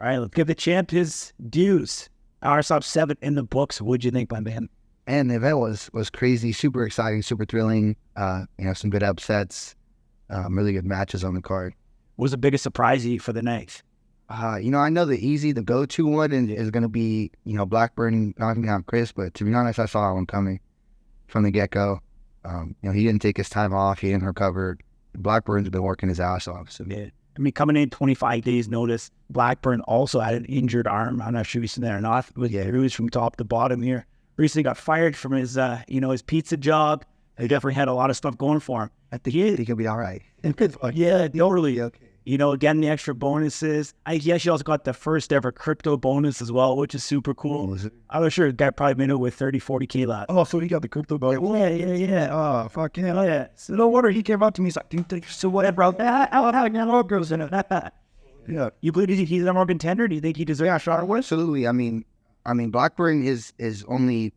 All right, let's give the champ his dues. RSOP 7 in the books. What'd you think, my man? And the event was crazy, super exciting, super thrilling. Some good upsets, really good matches on the card. What was the biggest surprise for the night? I know the go-to one is going to be, Blackburn knocking out Chris, but to be honest, I saw that one coming from the get-go. He didn't take his time off. He didn't recover. Blackburn's been working his ass off. So. Yeah. I mean, coming in 25 days notice, Blackburn also had an injured arm. I'm not sure you've seen that or not. It was from top to bottom here. Recently got fired from his, his pizza job. He definitely had a lot of stuff going for him. I think he'll be all right. Yeah, totally. Okay. Getting the extra bonuses. He actually also got the first ever crypto bonus as well, which is super cool. I'm sure the guy probably made it with 30, 40K left. Oh, so he got the crypto bonus. Yeah. Oh, fuck yeah. Oh, yeah. So no wonder he came up to me. He's like, dude, so what, bro? How goes in it? Yeah. You believe he's a more contender? Do you think he deserves a shot? Absolutely. I mean, Blackburn is only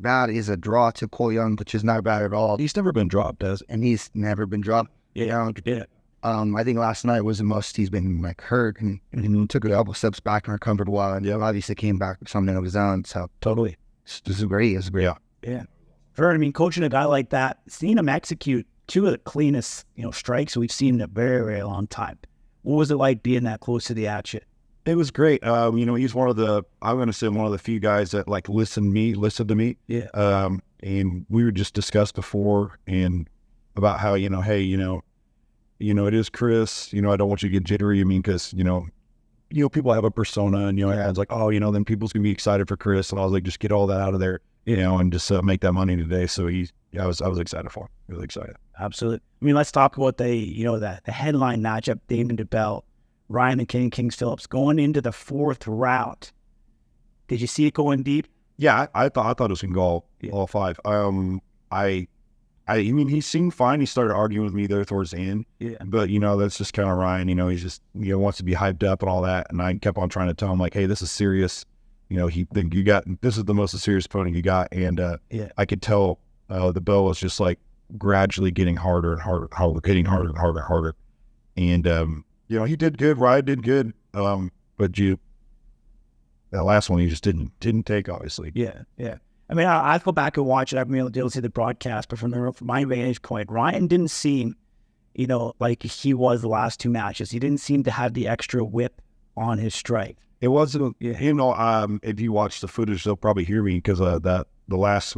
bad is a draw to Cole Young, which is not bad at all. He's never been dropped, and he's never been dropped. Yeah. I think last night was the most he's been hurt and took a couple steps back and recovered well, and obviously came back with something of his own. So totally, this is great. It's great. Yeah. Vern, coaching a guy like that, seeing him execute two of the cleanest strikes we've seen in a very, very long time. What was it like being that close to the action? It was great. He's one of the few guys that listened to me. Yeah. And we were just discussed before and about how it is Chris. I don't want you to get jittery. I mean, because people have a persona, and it's like, then people's gonna be excited for Chris, and I was like, just get all that out of there, and just make that money today. So I was excited for him. Really excited. Absolutely. I mean, let's talk about the headline matchup: Damien Dibbell, Ryan and King Phillips going into the fourth round. Did you see it going deep? Yeah, I thought it was gonna go all five. I mean, he seemed fine. He started arguing with me there towards the end. Yeah. But, that's just kind of Ryan. He's just, wants to be hyped up and all that. And I kept on trying to tell him, hey, this is serious. This is the most serious opponent you got. And I could tell the bell was just gradually getting harder and harder, hitting harder and harder and harder. And, he did good. Ryan did good. But that last one, he just didn't take, obviously. Yeah. I mean, I go back and watch it. I've been able to see the broadcast, but from my vantage point, Ryan didn't seem, like he was the last two matches. He didn't seem to have the extra whip on his strike. It wasn't, if you watch the footage, they'll probably hear me because the last,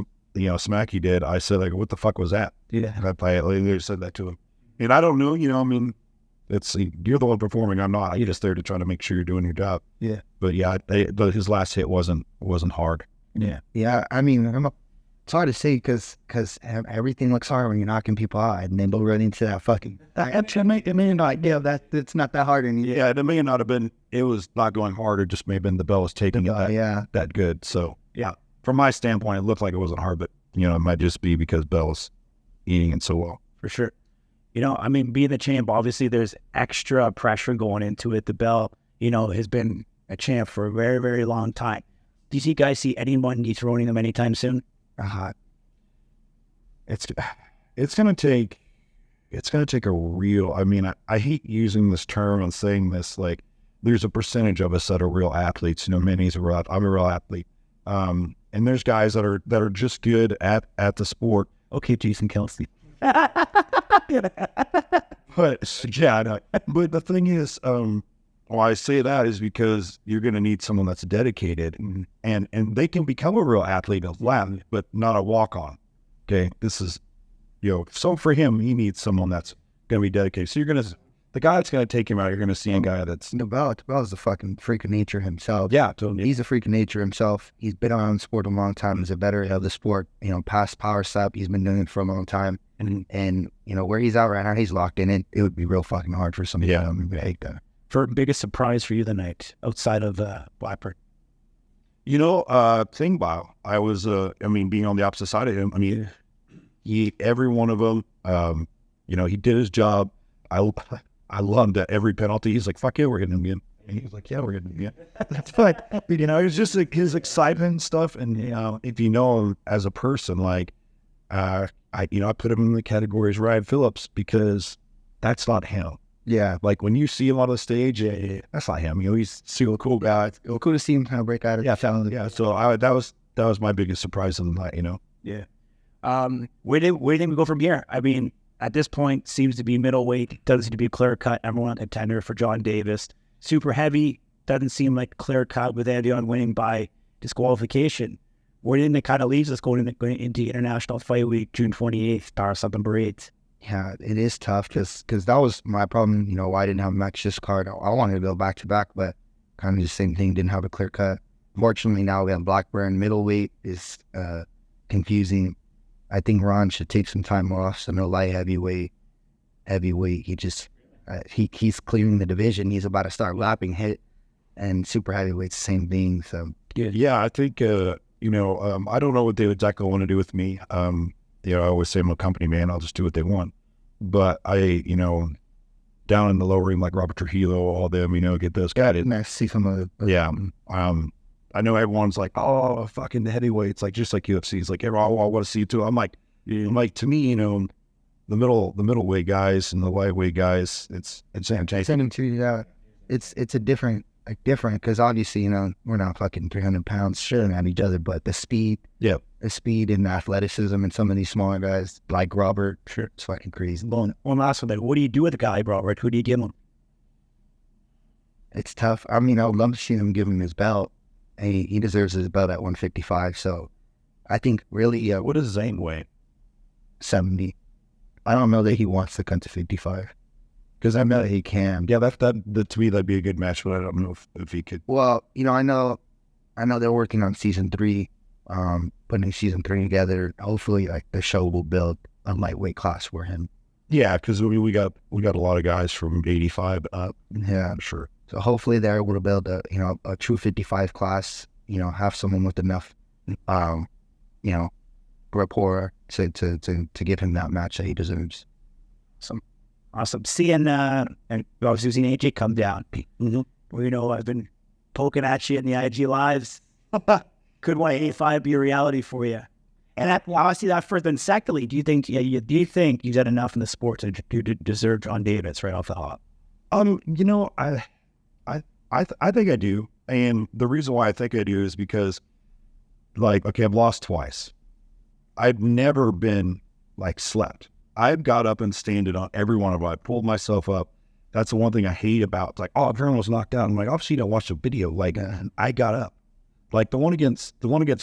smack he did, I said, what the fuck was that? Yeah. And I later said that to him. And I don't know, you're the one performing. I'm not. I'm just there to try to make sure you're doing your job. Yeah. But yeah, his last hit wasn't hard. Yeah. I mean, it's hard to say because everything looks hard when you're knocking people out, and then they'll run into that fucking. It may not. Yeah, it's not that hard anymore. Yeah, it may not have been. It was not going hard. It just may have been the bell was taking it that good. So yeah, from my standpoint, it looked like it wasn't hard, but it might just be because Bell's eating it so well. For sure. Being the champ, obviously there's extra pressure going into it. The Bell, has been a champ for a very, very long time. Do you guys see anyone dethroning them anytime soon? It's gonna take a real. I mean, I hate using this term and saying this. There's a percentage of us that are real athletes. Manny's I'm a real athlete. And there's guys that are just good at the sport. Okay, Jason Kelsey. But yeah, I know. But the thing is, why I say that is because you're going to need someone that's dedicated, and they can become a real athlete of lab, but not a walk-on. Okay, this is, so for him, he needs someone that's going to be dedicated. So the guy that's going to take him out, you're going to see a guy that's Bell's a fucking freak of nature himself. Yeah, totally. He's a freak of nature himself. He's been around the sport a long time. He's a veteran of the sport. Past power step, he's been doing it for a long time. And where he's at right now, he's locked in. It would be real fucking hard for somebody to hate that. For biggest surprise for you tonight outside of Blackburn? Thingbow. I was, being on the opposite side of him. Every one of them, he did his job. I loved that every penalty. He's like, fuck yeah, we're getting him again. And he was like, yeah, we're getting him again. That's like, it's just his excitement and stuff. And, if you know him as a person, I put him in the categories Ryan Phillips because that's not him. Yeah. Like when you see him on the stage, that's not him. You know, he's still a cool guy. It was cool to see him kind of break out of Yeah. So that was my biggest surprise of the night, you know. Yeah. Where do you think we go from here? I mean, at this point, seems to be middleweight. Doesn't seem to be a clear cut number one contender for John Davis. Super heavy doesn't seem like clear cut with Evian winning by disqualification. Where do you think that kind of leaves us going into International Fight Week, June 28th, Dar something Braids? Yeah, it is tough because that was my problem. You know, why I didn't have a match this card. I wanted to go back to back, but kind of the same thing. Didn't have a clear cut. Fortunately, now we have Blackburn. Middleweight is confusing. I think Ron should take some time off. So no light heavyweight. He just he's clearing the division. He's about to start lapping hit, and super heavyweight's the same thing. So yeah, I think you know, I don't know what they exactly want to do with me. You know, I always say I'm a company man. I'll just do what they want. But you know, down in the lower ring, like Robert Trujillo, all them, you know, get those guys. nice to see some of the Yeah. I know everyone's like, oh, fucking the heavyweights, like just like UFC. It's like, I want to see you too. I'm like, to me, you know, the middleweight guys and the lightweight guys, it's fantastic. sending to you. Yeah, it's a different because obviously, you know, we're not fucking 300 pounds shooting at each other, but the speed, the speed and the athleticism and some of these smaller guys like Robert, it's fucking crazy. One last one, like, what do you do with a guy, Robert? Who do you give him? It's tough. I mean, I would love to see him give him his belt. And he deserves his belt at 155. So I think really, What is his aim weight? 70. I don't know that he wants to cut to 55 because I know that he can. Yeah, that to me that'd be a good match, but I don't know if he could. Well, you know, I know they're working on season 3, putting season 3 together. Hopefully, like the show will build a lightweight class for him. Yeah, because we got a lot of guys from 85 up. Yeah, I'm sure. So hopefully they're able to build a true 55 class. You know, have someone with enough, you know, rapport to give him that match that he deserves. Awesome. Seeing, and obviously seeing AJ come down. Well, you know, I've been poking at you in the IG lives. Could 185 be a reality for you? And I see that first. And secondly, do you think you've done enough in the sport to deserve John Davis right off the hop? You know, I think I do. And the reason why I think I do is because, like, okay, I've lost twice. I've never been, like, slept. I've got up and standed on every one of them. I pulled myself up. That's the one thing I hate about. It's like, oh, Vern was knocked out. I'm like, obviously, you don't watch the video. Like, I got up. Like, the one against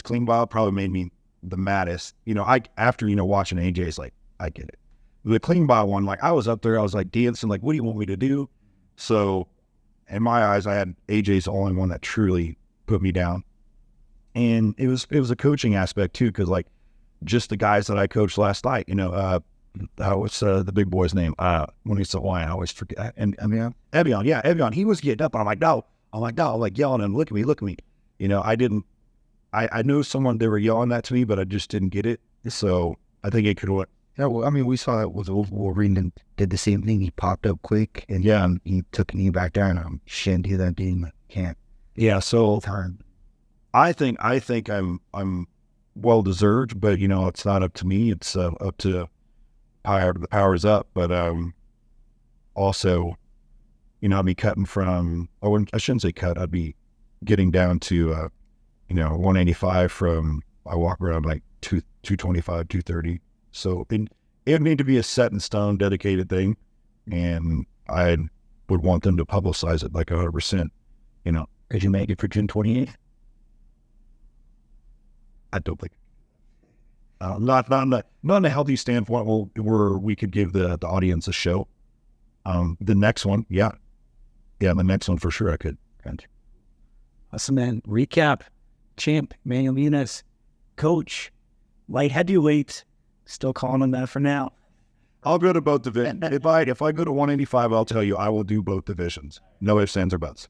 Clean Bob probably made me the maddest. You know, after watching AJ's, like, I get it. The Clean Bob one, like, I was up there. I was, like, dancing. Like, what do you want me to do? So in my eyes, I had AJ's the only one that truly put me down. And it was a coaching aspect too, because like just the guys that I coached last night, you know, what's the big boy's name? When he's Hawaiian, I always forget. And Evian, he was getting up, and I'm like, no, like yelling and look at me. You know, I knew someone, they were yelling that to me, but I just didn't get it. So I think it could work. Yeah, well, I mean, we saw it with Wolverine and did the same thing. He popped up quick, and he took a knee back down. Shouldn't do that, dude. Can't. Yeah, so I think I'm well deserved, but you know, it's not up to me. It's up to the powers up. But also, you know, I'd be cutting from. I shouldn't say cut. I'd be getting down to 185 from. I walk around like 225, 230. So it would need to be a set in stone, dedicated thing, and I would want them to publicize it like 100%. You know, Could you make it for June 28th? I don't think. Not in a healthy standpoint where we could give the audience a show. The next one, the next one for sure I could. Awesome, man. Recap: champ Manny Muniz, coach, light heavyweight. Still calling him that for now. I'll go to both divisions. If I go to 185, I'll tell you I will do both divisions. No ifs, ands, or buts.